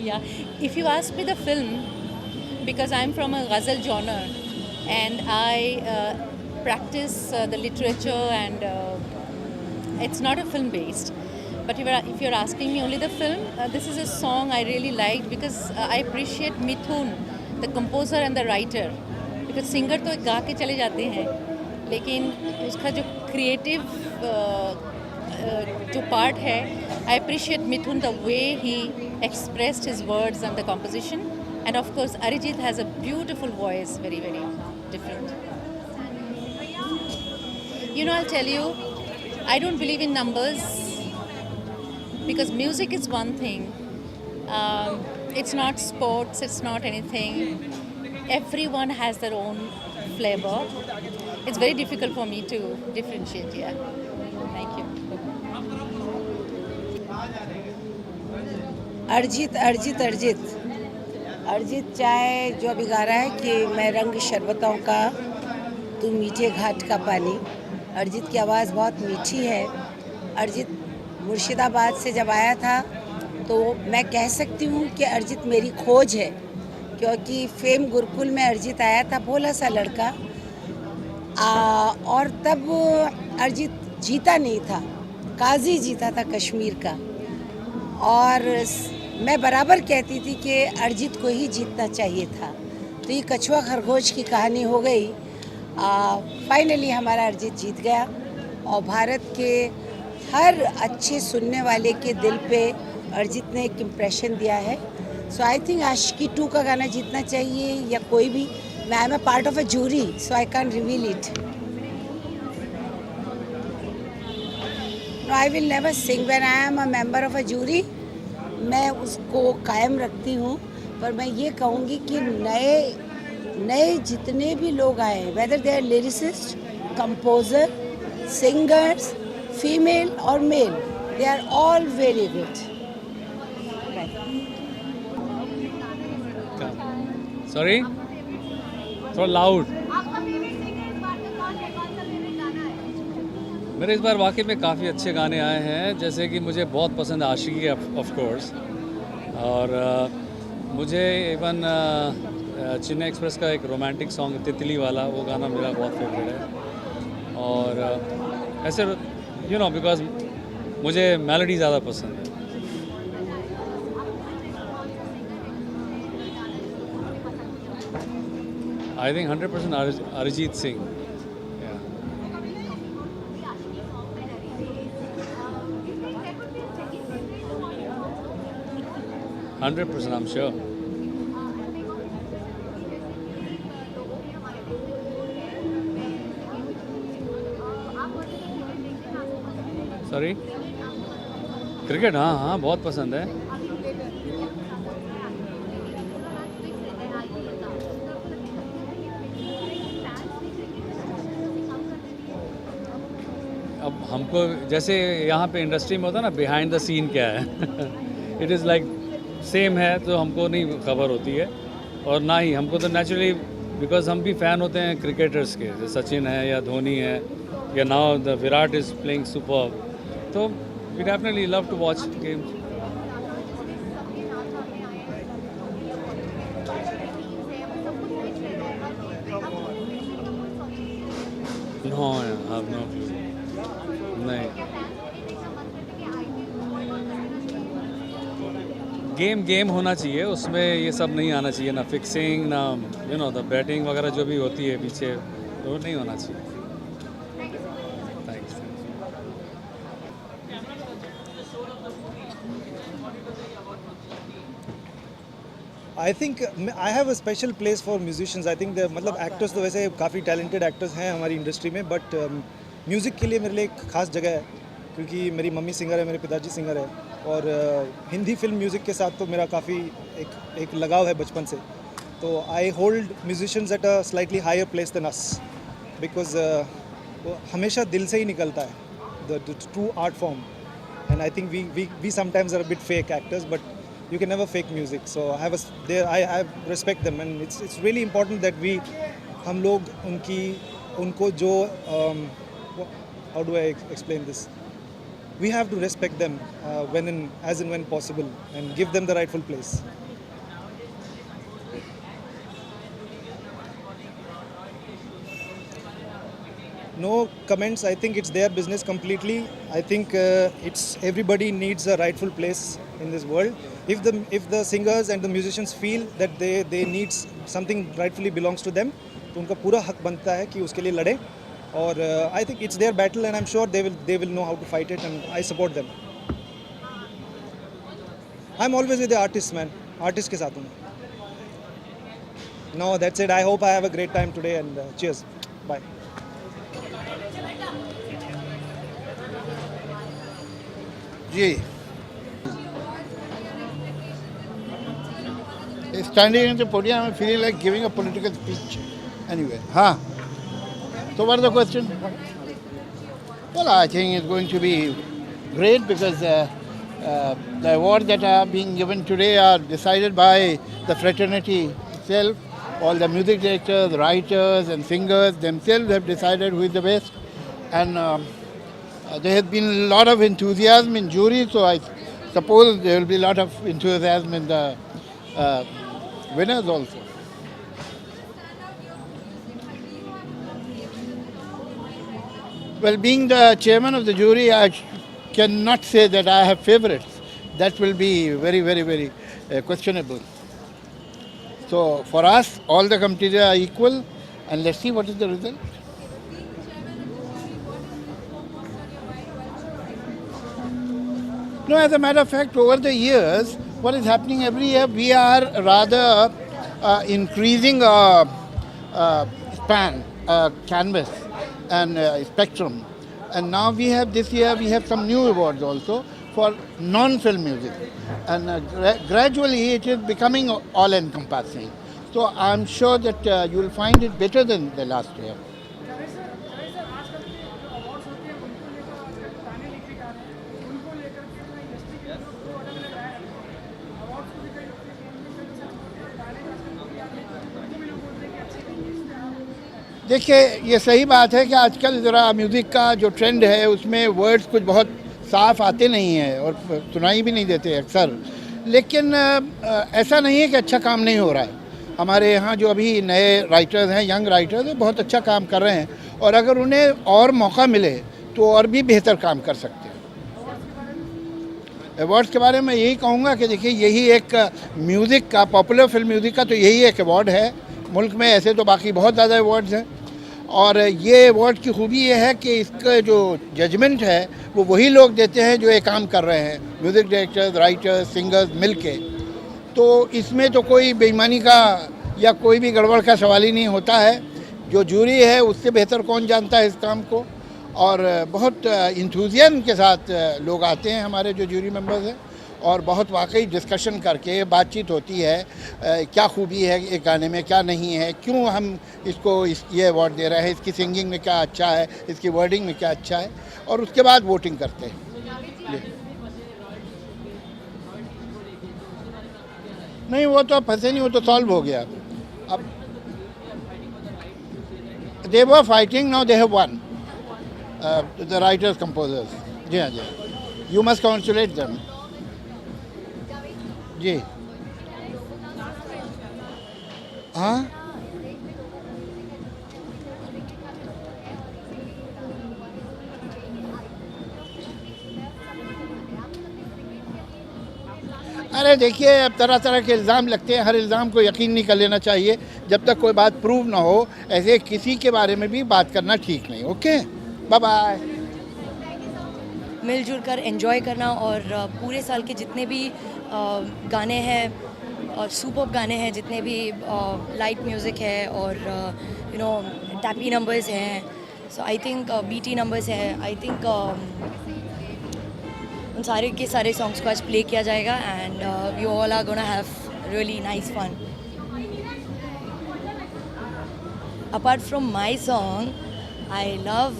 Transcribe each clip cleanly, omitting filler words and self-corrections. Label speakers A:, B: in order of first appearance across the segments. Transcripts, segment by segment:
A: Yeah, if you ask me the film, because I'm from a ghazal genre and I practice the literature and it's not a film based. But if you're asking me only the film, this is a song I really liked because I appreciate Mithun, the composer and the writer. Because singer तो गा के चले जाते हैं, लेकिन उसका जो creative जो पार्ट है, I appreciate Mithun the way he expressed his words and the composition. And of course, Arijit has a beautiful voice, very, very different. You know, I'll tell you, I don't believe in numbers because music is one thing. It's not sports, it's not anything. Everyone has their own flavor. It's very difficult for me to differentiate, yeah. Thank you.
B: Arijit Arijit Arijit Arijit चाहे जो अभी गा रहा है कि मैं रंग शरबतों का तू मीठे घाट का पानी। अरिजीत की आवाज़ बहुत मीठी है। अरिजीत मुर्शिदाबाद से जब आया था तो मैं कह सकती हूँ कि अरिजीत मेरी खोज है, क्योंकि फेम गुरुकुल में अरिजीत आया था, भोला सा लड़का। और तब अरिजीत जीता नहीं था, काजी जीता था कश्मीर का। और मैं बराबर कहती थी कि अरिजीत को ही जीतना चाहिए था। तो ये कछुआ खरगोश की कहानी हो गई। फाइनली हमारा अरिजीत जीत गया और भारत के हर अच्छे सुनने वाले के दिल पे अरिजीत ने एक इम्प्रेशन दिया है। सो आई थिंक आशिकी 2 का गाना जीतना चाहिए या कोई भी। मैं I am a part of a jury, so I can reveal it. I will never sing when I am a member of a jury. मैं उसको कायम रखती हूँ, पर मैं ये कहूँगी कि नए जितने भी लोग आए, whether they are lyricist, composer, singers, female और male, they are all very good.
C: Sorry, थोड़ा लाउड। मेरे इस बार वाकई में काफ़ी अच्छे गाने आए हैं, जैसे कि मुझे बहुत पसंद है आशिकी ऑफ कोर्स, और मुझे इवन चेन्नई एक्सप्रेस का एक रोमांटिक सॉन्ग तितली वाला, वो गाना मेरा बहुत फेवरेट है। और ऐसे यू नो बिकॉज मुझे मेलोडी ज़्यादा पसंद है। I think 100% Arijit Singh. Yeah. 100%, I'm sure. Sorry, cricket, हाँ हाँ बहुत पसंद है। अब हमको जैसे यहाँ पे इंडस्ट्री में होता है ना, बिहाइंड द सीन क्या है इट इज़ लाइक सेम है, तो हमको नहीं खबर होती है। और ना ही हमको तो नेचुरली, बिकॉज हम भी फ़ैन होते हैं क्रिकेटर्स के, जैसे सचिन है या धोनी है या now the Virat is playing super, तो we definitely love to watch games. No, I have no clue. नहीं, गेम होना चाहिए, उसमें ये सब नहीं आना चाहिए, ना फिक्सिंग, ना यू नो द बैटिंग वगैरह जो भी होती है पीछे, वो नहीं होना चाहिए। Thanks.
D: I think I have a special place for musicians. I think मतलब एक्टर्स तो वैसे काफ़ी टैलेंटेड एक्टर्स हैं हमारी इंडस्ट्री में, बट म्यूज़िक के लिए मेरे लिए एक ख़ास जगह है, क्योंकि मेरी मम्मी सिंगर है, मेरे पिताजी सिंगर है, और हिंदी फिल्म म्यूज़िक के साथ तो मेरा काफ़ी एक लगाव है बचपन से। तो I hold musicians at a slightly higher place than us, because वो हमेशा दिल से ही निकलता है, the true art form. And I think we sometimes are a bit fake actors, but you can never fake music. So I respect them, and it's really important that हम लोग उनको जो how do I explain this? we have to respect them as and when possible, and give them the rightful place. No comments. I think it's their business completely. I think it's everybody needs a rightful place in this world. If the singers and the musicians feel that they need something rightfully belongs to them, तो उनका पूरा हक बनता है कि उसके लिए लड़े. और I think it's their battle, and I'm sure they will know how to fight it, and I support them. I'm always with the artists, man. Artists के साथ हूँ. No, that's it. I hope I have a great time today, and cheers. Bye.
E: Ji, standing in the podium, I'm feeling like giving a political speech. Anyway, so what is the question? Well, I think it's going to be great because the awards that are being given today are decided by the fraternity itself. All the music directors, writers and singers themselves have decided who is the best. And there has been a lot of enthusiasm in jury, so I suppose there will be a lot of enthusiasm in the winners also. Well, being the chairman of the jury, I cannot say that I have favorites. That will be very, very, very questionable. So for us, all the committees are equal, and let's see what is the result. No, as a matter of fact, over the years, what is happening every year, we are rather increasing our span, canvas and spectrum. And now this year we have some new awards also for non-film music. And gradually it is becoming all-encompassing. So I'm sure that you will find it better than the last year. देखिए, ये सही बात है कि आजकल ज़रा music का जो ट्रेंड है उसमें वर्ड्स कुछ बहुत साफ आते नहीं हैं और सुनाई भी नहीं देते अक्सर. लेकिन ऐसा नहीं है कि अच्छा काम नहीं हो रहा है. हमारे यहाँ जो अभी नए राइटर्स हैं, यंग राइटर्स, वो बहुत अच्छा काम कर रहे हैं और अगर उन्हें और मौका मिले तो और भी बेहतर काम कर सकते हैं. अवार्ड्स के बारे में यही कहूँगा कि देखिए, यही एक म्यूज़िक का, पॉपुलर फिल्म म्यूज़िक का तो यही एक अवार्ड है मुल्क में. ऐसे तो बाकी बहुत ज़्यादा अवार्ड्स हैं और ये अवार्ड की खूबी ये है कि इसका जो जजमेंट है वो वही लोग देते हैं जो ये काम कर रहे हैं, म्यूज़िक डायरेक्टर्स, राइटर्स, सिंगर्स मिल के. तो इसमें तो कोई बेईमानी का या कोई भी गड़बड़ का सवाल ही नहीं होता है. जो जूरी है उससे बेहतर कौन जानता है इस काम को. और बहुत इंथुजियाज्म के साथ लोग आते हैं हमारे जो जूरी मेंबर्स हैं और बहुत वाकई डिस्कशन करके बातचीत होती है, क्या खूबी है एक गाने में, क्या नहीं है, क्यों हम इसको ये अवार्ड दे रहे हैं, इसकी सिंगिंग में क्या अच्छा है, इसकी वर्डिंग में क्या अच्छा है, और उसके बाद वोटिंग करते हैं. नहीं, वो तो अब फंसे नहीं, वो तो सॉल्व हो गया. अब they were fighting, now they have won, the writers composers. जी हाँ, जी, यू मस्ट कॉन्ग्रेचुलेट देम. जी हाँ, अरे देखिए, अब तरह तरह के इल्ज़ाम लगते हैं. हर इल्ज़ाम को यकीन नहीं कर लेना चाहिए जब तक कोई बात प्रूव ना हो. ऐसे किसी के बारे में भी बात करना ठीक नहीं. Okay, bye bye.
F: मिलजुल कर एंजॉय करना और पूरे साल के जितने भी गाने हैं और सुपर गाने हैं, जितने भी लाइट म्यूज़िक है और यू नो टैपी नंबर्स हैं, सो आई थिंक बीटी नंबर्स हैं, आई थिंक उन सारे के सारे सॉन्ग्स को आज प्ले किया जाएगा and we all are gonna have really nice fun. Apart from my song, I love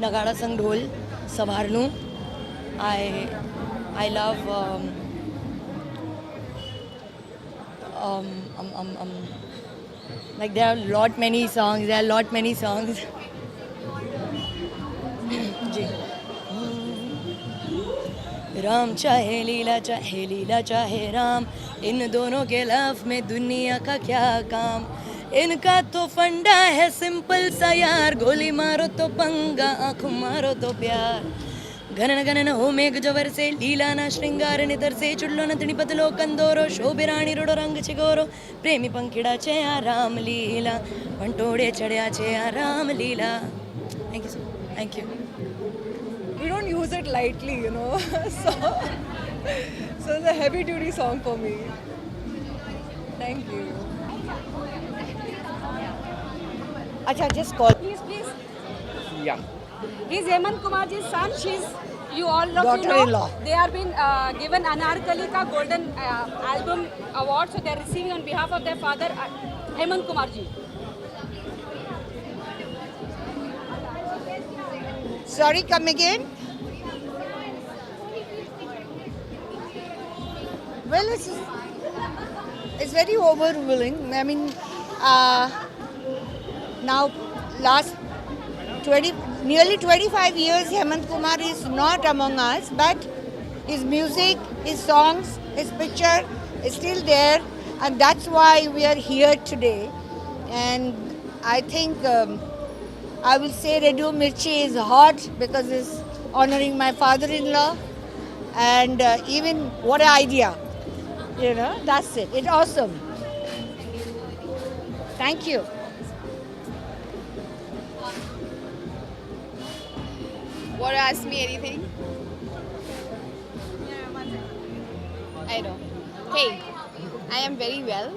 F: Nagada Sang ढोल संभालूं. I love like there are lot many songs. जी. राम चाहे लीला चाहे राम, इन दोनों के लव में दुनिया का क्या काम। इनका तो फंडा है सिंपल सा यार, गोली मारो तो पंगा, आँख मारो तो प्यार। गणन गणन हो मेघ जवर से, लीला ना श्रृंगार नितर से, चुडलो नतनी पतलो कंदोरो, शोभिराणी रोडो रंग छिगोरो, प्रेमी पंखीड़ा छे आ राम लीला, पंटोड़े चढ़िया छे आ Ram Leela. Thank you so much, thank you.
G: We don't use it lightly, you know. So it's a heavy duty song for me. Thank you.
B: अच्छा, just call.
H: Please.
I: Yeah.
H: He's Hemant Kumarji's son. You all know.
B: Daughter-in-law.
H: They are been given Anarkali ka Golden Album Award, so they are receiving on behalf of their father, Hemant Kumarji.
B: Sorry, come again. Well, it's very overwhelming. I mean, now last nearly 25 years, Hemant Kumar is not among us, but his music, his songs, his picture is still there, and that's why we are here today. And I think I will say Radio Mirchi is hot because it's honoring my father-in-law, and even what an idea, you know, that's it. It's awesome. Thank you.
J: Want to ask me anything? I know. Hey, I am very well.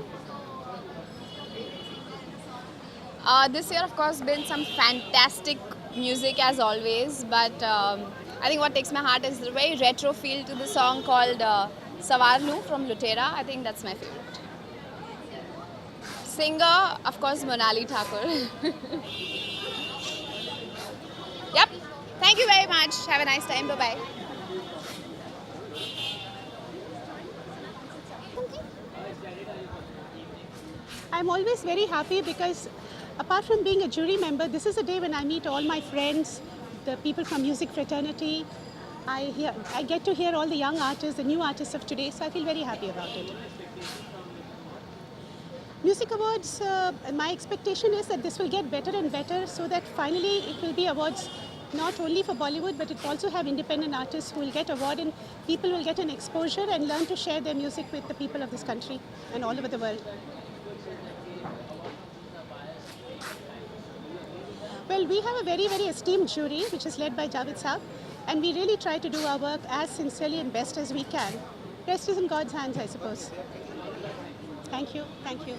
J: This year, of course, been some fantastic music as always, but I think what takes my heart is the very retro feel to the song called Savarlu from Lutera. I think that's my favorite. Singer, of course, Monali Thakur. Yep. Thank you very much. Have a nice time. Bye-bye.
K: I'm always very happy because apart from being a jury member, this is a day when I meet all my friends, the people from music fraternity. I get to hear all the young artists, the new artists of today, so I feel very happy about it. Music Awards, my expectation is that this will get better and better so that finally it will be awards not only for Bollywood, but it will also have independent artists who will get award and people will get an exposure and learn to share their music with the people of this country and all over the world. Well, we have a very, very esteemed jury, which is led by Javed Saab, and we really try to do our work as sincerely and best as we can. Rest is in God's hands, I suppose. Thank you. Thank you.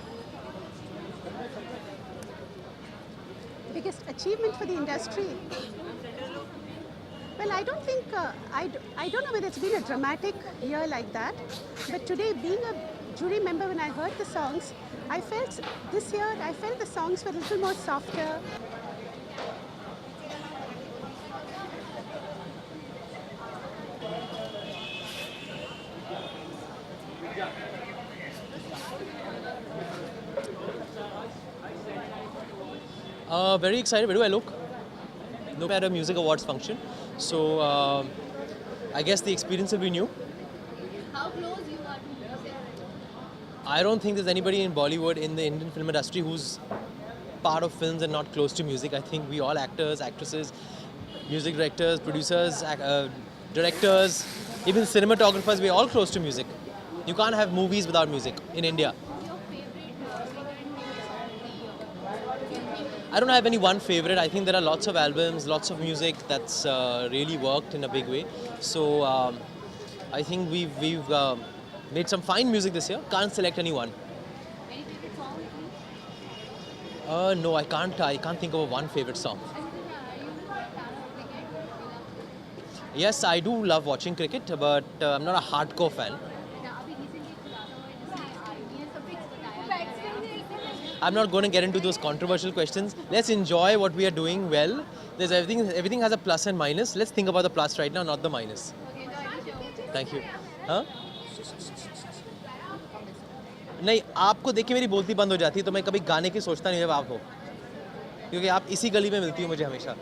K: Biggest achievement for the industry? Well, I don't think, I don't know whether it's been a dramatic year like that, but today, being a jury member, when I heard the songs, I felt this year, I felt the songs were a little more softer.
I: Very excited. Where do I look? Look at a music awards function. So I guess the experience will be new.
J: How close you are to music?
I: I don't think there's anybody in Bollywood, in the Indian film industry, who's part of films and not close to music. I think we all actors, actresses, music directors, producers, directors, even cinematographers, we're all close to music. You can't have movies without music in India. I don't have any one favorite. I think there are lots of albums, lots of music that's really worked in a big way. So I think we've made some fine music this year. Can't select any one.
J: Any favorite song, please?
I: No, I can't think of one favorite song. Yes, I do love watching cricket, but I'm not a hardcore fan. I'm not going to get into those controversial questions. Let's enjoy what we are doing well. There's everything has a plus and minus. Let's think about the plus right now, not the minus. Thank you. हाँ? नहीं, आपको देख के मेरी बोलती बंद हो जाती है, तो मैं कभी गाने की सोचता नहीं जब आप हो, क्योंकि आप इसी गली में मिलती हो मुझे हमेशा.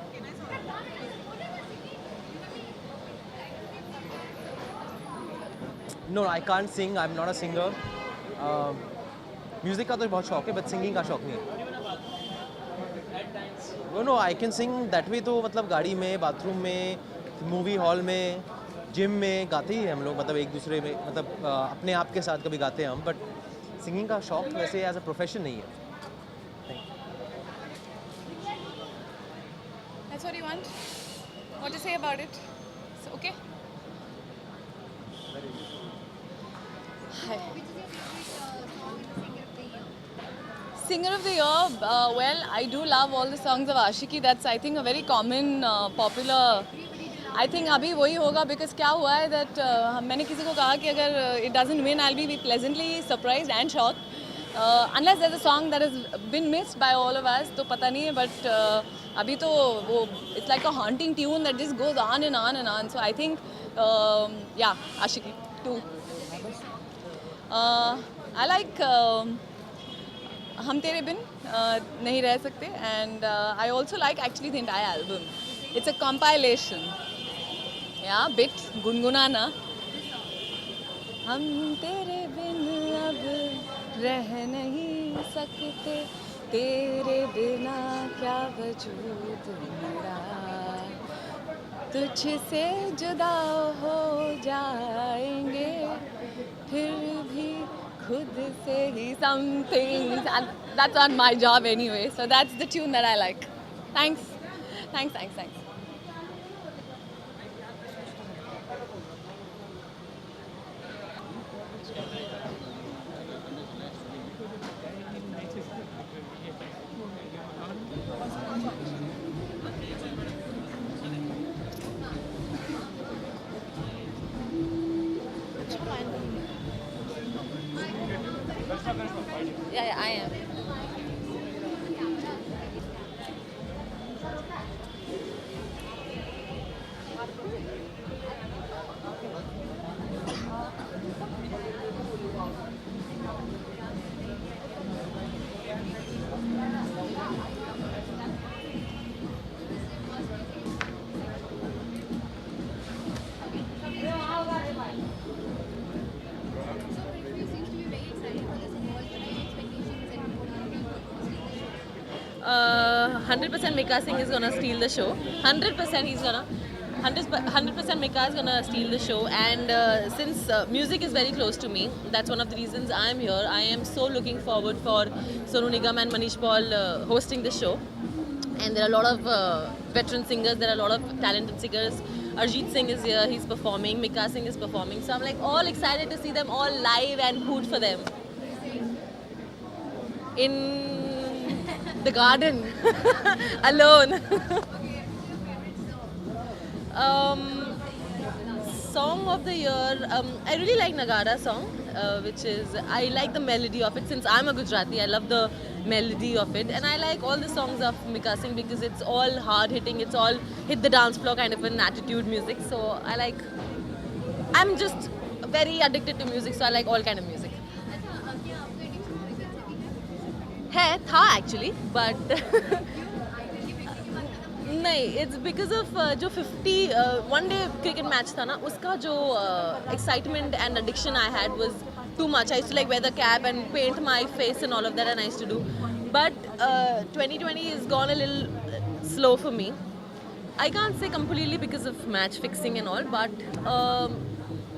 I: No, I can't sing. I'm not a singer. Music का तो बहुत शौक है, but singing का शौक नहीं है. No, I can sing that way. तो मतलब गाड़ी में, बाथरूम में, मूवी हॉल में, जिम में गाते ही हैं हम लोग. मतलब एक दूसरे में, मतलब अपने आप के साथ कभी गाते हैं हम. बट सिंगिंग का शौक वैसे एज अ प्रोफेशन नहीं है.
J: That's what you want? What to say about it? So, okay? Hi. Singer of the year, well, I do love all the songs of Ashiki. That's, I think, a very common, popular. I think अभी वही होगा because क्या हुआ है that मैंने किसी को कहा कि अगर it doesn't win, I'll be pleasantly surprised and shocked. Unless there's a song that has been missed by all of us, तो पता नहीं है. But अभी तो वो it's like a haunting tune that just goes on and on and on. So I think, yeah, Ashiki 2. I like. हम तेरे बिन नहीं रह सकते and I also like actually the entire album. It's a compilation. Yeah, bit गुनगुनाना. हम तेरे बिन अब रह नहीं सकते, तेरे बिना क्या वजूद मेरा, तुझसे जुदा हो जाएंगे फिर भी खुद से ही something. That's not my job anyway. So that's the tune that I like. Thanks. Yeah, I am. Uh, 100% Mika Singh is gonna steal the show. 100% he's gonna. 100% Mika is gonna steal the show. And since music is very close to me, that's one of the reasons I'm here. I am so looking forward for Sonu Nigam and Manish Paul hosting the show. And there are a lot of veteran singers. There are a lot of talented singers. Arjit Singh is here. He's performing. Mika Singh is performing. So I'm like all excited to see them all live and hoot for them. In the garden, alone. Song of the year, I really like Nagara song, which is, I like the melody of it. Since I'm a Gujarati, I love the melody of it. And I like all the songs of Mika Singh because it's all hard hitting, it's all hit the dance floor kind of an attitude music. So I like, I'm just very addicted to music, so I like all kind of music. है था actually, but नहीं, it's because of जो 50 one day cricket match था ना, उसका जो excitement and addiction I had was too much. I used to like wear the cap and paint my face and all of that, and I used to do. But 2020 has gone a little slow for me. I can't say completely because of match fixing and all, but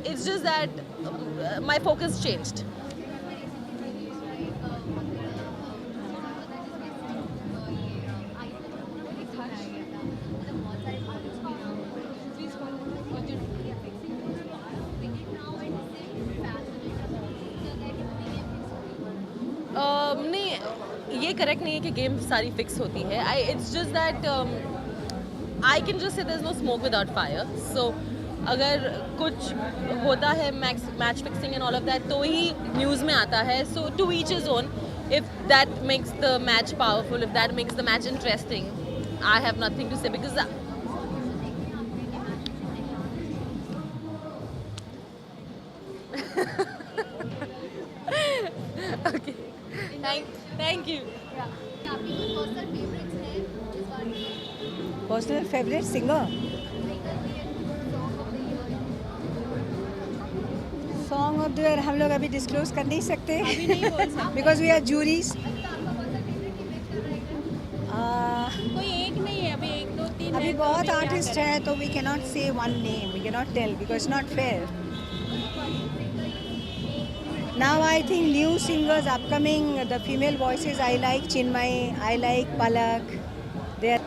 J: it's just that my focus changed. नहीं, ये correct नहीं है कि game सारी fix होती है. It's just that I can just say there is no smoke without fire. So अगर कुछ होता है match fixing and all of that तो ही न्यूज़ में आता है. So to each is own. If that makes the match powerful, if that makes the match interesting, I have nothing to say because okay. Thank you.
B: Personal favourite singer, song
L: of the year हम लोग अभी disclose कर नहीं सकते
H: अभी नहीं बोल सकते
L: बिकॉज वी आर जूरीज.
H: कोई एक नहीं है अभी 1 2 3
L: अभी बहुत आर्टिस्ट है तो we can not say one name, we can not tell because not fair. Now I think new singers upcoming, the female voices I like Chinmay, I like Palak. They are